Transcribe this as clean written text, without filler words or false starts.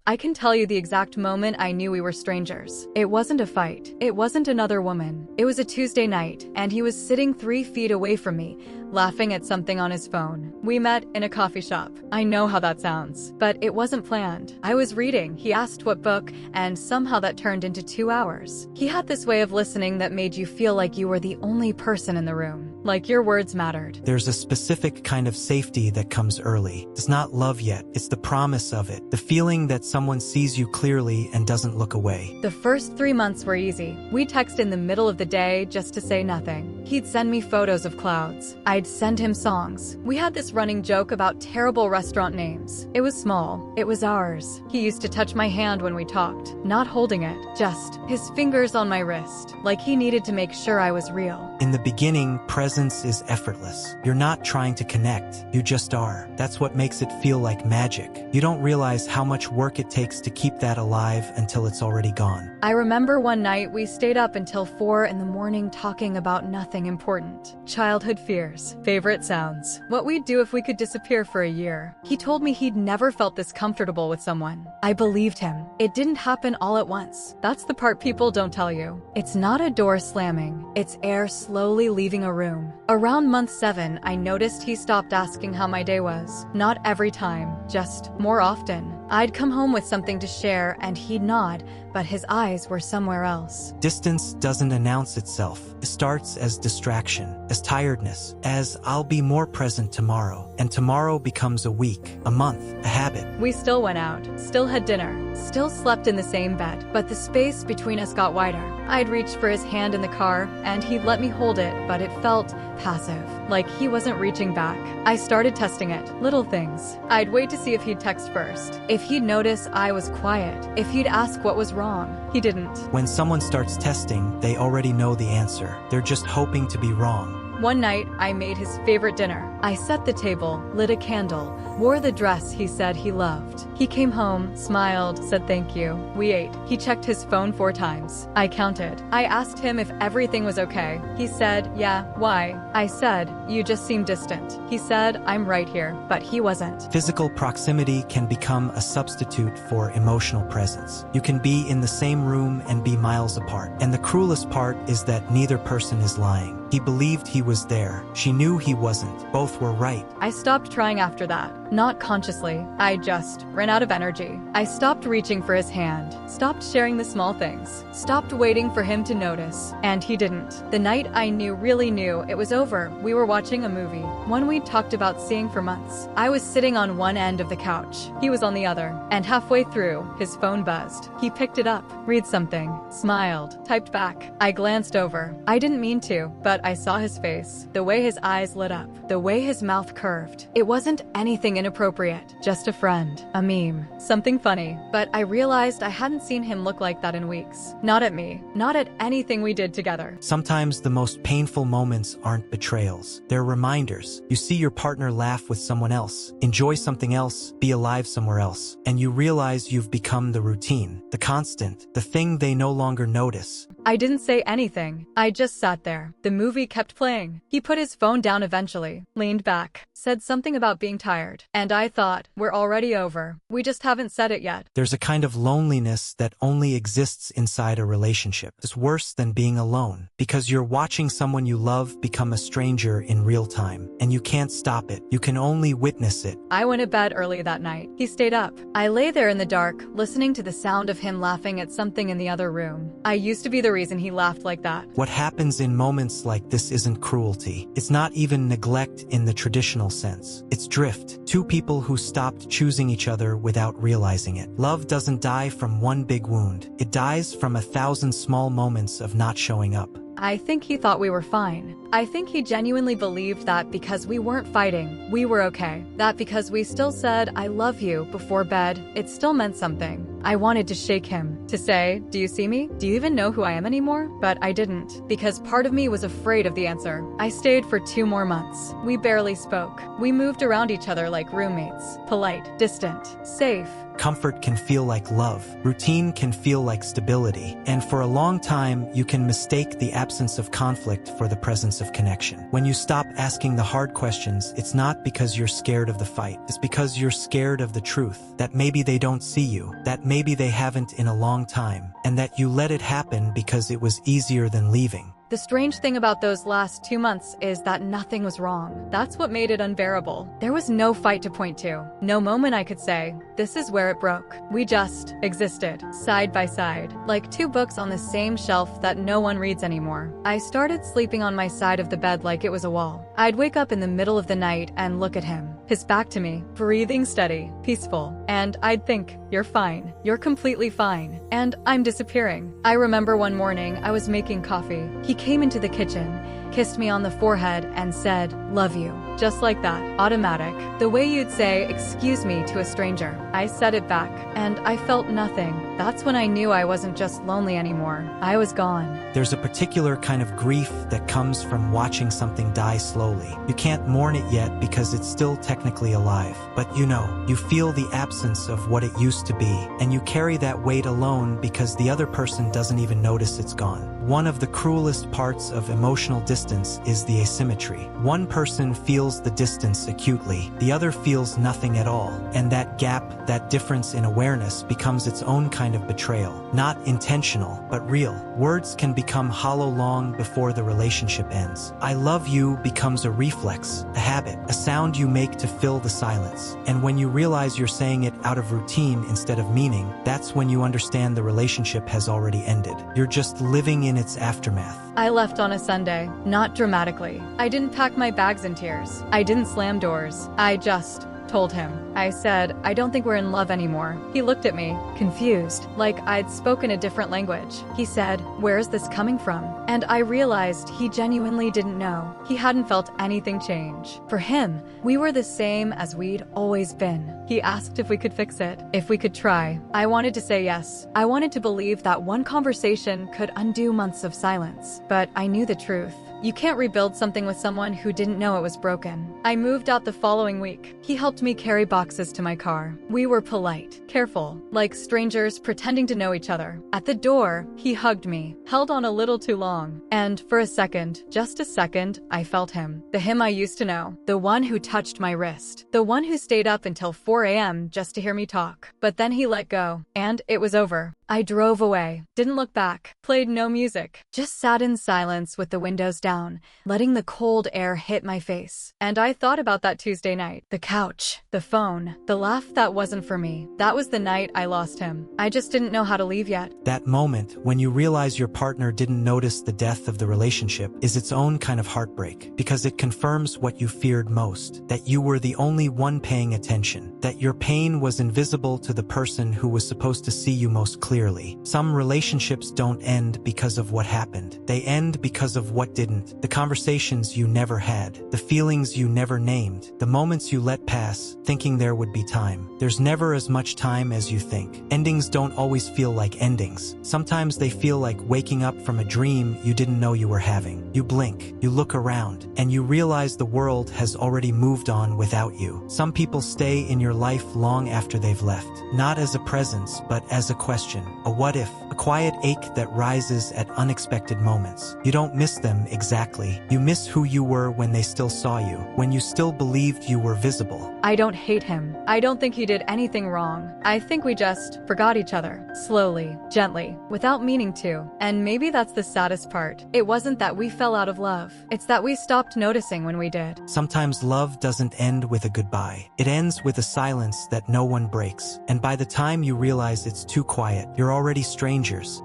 I can tell you the exact moment I knew we were strangers. It wasn't a fight. It wasn't another woman. It was a Tuesday night, and he was sitting 3 feet away from me, laughing at something on his phone. We met in a coffee shop. I know how that sounds, but it wasn't planned. I was reading, he asked what book, and somehow that turned into 2 hours. He had this way of listening that made you feel like you were the only person in the room, like your words mattered. There's a specific kind of safety that comes early. It's not love yet, it's the promise of it. The feeling that someone sees you clearly and doesn't look away. The first 3 months were easy. We'd text in the middle of the day just to say nothing. He'd send me photos of clouds. I'd send him songs. We had this running joke about terrible restaurant names. It was small. It was ours. He used to touch my hand when we talked, not holding it, just his fingers on my wrist, like he needed to make sure I was real. In the beginning, presence is effortless. You're not trying to connect, you just are. That's what makes it feel like magic. You don't realize how much work it takes to keep that alive until it's already gone. I remember one night we stayed up until 4 in the morning talking about nothing important. Childhood fears, favorite sounds, what we'd do if we could disappear for a year. He told me he'd never felt this comfortable with someone. I believed him. It didn't happen all at once. That's the part people don't tell you. It's not a door slamming. It's air slowly leaving a room. Around month 7, I noticed he stopped asking how my day was. Not every time, just more often. I'd come home with something to share and he'd nod, but his eyes were somewhere else. Distance doesn't announce itself. It starts as distraction, as tiredness, as I'll be more present tomorrow. And tomorrow becomes a week, a month, a habit. We still went out, still had dinner, still slept in the same bed, but the space between us got wider. I'd reached for his hand in the car, and he'd let me hold it, but it felt passive, like he wasn't reaching back. I started testing it, little things. I'd wait to see if he'd text first, if he'd notice I was quiet, if he'd ask what was wrong. He didn't. When someone starts testing, they already know the answer. They're just hoping to be wrong. One night, I made his favorite dinner. I set the table, lit a candle, wore the dress he said he loved. He came home, smiled, said thank you. We ate. He checked his phone 4 times. I counted. I asked him if everything was okay. He said, yeah, why? I said, you just seem distant. He said, I'm right here, but he wasn't. Physical proximity can become a substitute for emotional presence. You can be in the same room and be miles apart. And the cruelest part is that neither person is lying. He believed he was there. She knew he wasn't. Both were right. I stopped trying after that. Not consciously. I just ran out of energy. I stopped reaching for his hand, stopped sharing the small things, stopped waiting for him to notice. And he didn't. The night I really knew it was over, we were watching a movie, one we'd talked about seeing for months. I was sitting on one end of the couch. He was on the other. And halfway through, his phone buzzed. He picked it up, read something, smiled, typed back. I glanced over. I didn't mean to, but I saw his face, the way his eyes lit up, the way his mouth curved. It wasn't anything inappropriate, just a friend, a meme, something funny. But I realized I hadn't seen him look like that in weeks. Not at me, not at anything we did together. Sometimes the most painful moments aren't betrayals. They're reminders. You see your partner laugh with someone else, enjoy something else, be alive somewhere else, and you realize you've become the routine, the constant, the thing they no longer notice. I didn't say anything. I just sat there. The movie kept playing. He put his phone down eventually, leaned back, said something about being tired. And I thought, we're already over. We just haven't said it yet. There's a kind of loneliness that only exists inside a relationship. It's worse than being alone, because you're watching someone you love become a stranger in real time, and you can't stop it. You can only witness it. I went to bed early that night. He stayed up. I lay there in the dark, listening to the sound of him laughing at something in the other room. I used to be the reason he laughed like that. What happens in moments like this isn't cruelty. It's not even neglect in the traditional sense. It's drift. 2 people who stopped choosing each other without realizing it. Love doesn't die from one big wound. It dies from 1,000 small moments of not showing up. I think he thought we were fine. I think he genuinely believed that because we weren't fighting, we were okay. That because we still said, I love you, before bed, it still meant something. I wanted to shake him, to say, "Do you see me? Do you even know who I am anymore?" But I didn't, because part of me was afraid of the answer. I stayed for 2 more months. We barely spoke. We moved around each other like roommates. Polite, distant, safe. Comfort can feel like love. Routine can feel like stability. And for a long time, you can mistake the absence of conflict for the presence of connection. When you stop asking the hard questions, it's not because you're scared of the fight. It's because you're scared of the truth. That maybe they don't see you. That maybe they haven't in a long time. And that you let it happen because it was easier than leaving. The strange thing about those last 2 months is that nothing was wrong. That's what made it unbearable. There was no fight to point to. No moment I could say, "This is where it broke." We just existed, side by side, like 2 books on the same shelf that no one reads anymore. I started sleeping on my side of the bed like it was a wall. I'd wake up in the middle of the night and look at him, his back to me, breathing steady, peaceful, and I'd think, "You're fine. You're completely fine." And I'm disappearing. I remember one morning I was making coffee. He came into the kitchen, kissed me on the forehead, and said, "Love you." Just like that, automatic. The way you'd say, "Excuse me," to a stranger. I said it back, and I felt nothing. That's when I knew I wasn't just lonely anymore. I was gone. There's a particular kind of grief that comes from watching something die slowly. You can't mourn it yet because it's still technically alive. But you feel the absence of what it used to be, and you carry that weight alone because the other person doesn't even notice it's gone. One of the cruelest parts of emotional distance is the asymmetry. One person feels the distance acutely, the other feels nothing at all. And that gap, that difference in awareness, becomes its own kind of betrayal. Not intentional, but real. Words can become hollow long before the relationship ends. "I love you" becomes a reflex, a habit, a sound you make to fill the silence. And when you realize you're saying it out of routine instead of meaning, that's when you understand the relationship has already ended. You're just living in its aftermath. I left on a Sunday, not dramatically. I didn't pack my bags in tears. I didn't slam doors. I just told him. I said, "I don't think we're in love anymore." He looked at me, confused, like I'd spoken a different language. He said, "Where is this coming from?" And I realized he genuinely didn't know. He hadn't felt anything change. For him, we were the same as we'd always been. He asked if we could fix it, if we could try. I wanted to say yes. I wanted to believe that one conversation could undo months of silence. But I knew the truth. You can't rebuild something with someone who didn't know it was broken. I moved out the following week. He helped me carry boxes to my car. We were polite, careful, like strangers pretending to know each other. At the door, he hugged me, held on a little too long. And for a second, just a second, I felt him. The him I used to know. The one who touched my wrist. The one who stayed up until 4 a.m. just to hear me talk. But then he let go, and it was over. I drove away, didn't look back, played no music, just sat in silence with the windows down, letting the cold air hit my face. And I thought about that Tuesday night. The couch, the phone, the laugh that wasn't for me. That was the night I lost him. I just didn't know how to leave yet. That moment, when you realize your partner didn't notice the death of the relationship, is its own kind of heartbreak, because it confirms what you feared most, that you were the only one paying attention, that your pain was invisible to the person who was supposed to see you most clearly. Some relationships don't end because of what happened. They end because of what didn't. The conversations you never had, the feelings you never named, the moments you let pass, thinking there would be time. There's never as much time as you think. Endings don't always feel like endings. Sometimes they feel like waking up from a dream you didn't know you were having. You blink, you look around, and you realize the world has already moved on without you. Some people stay in your life long after they've left, not as a presence, but as a question. A what if, a quiet ache that rises at unexpected moments. You don't miss them exactly. You miss who you were when they still saw you, when you still believed you were visible. I don't hate him. I don't think he did anything wrong. I think we just forgot each other. Slowly, gently, without meaning to. And maybe that's the saddest part. It wasn't that we fell out of love. It's that we stopped noticing when we did. Sometimes love doesn't end with a goodbye. It ends with a silence that no one breaks. And by the time you realize it's too quiet, you're already strangers,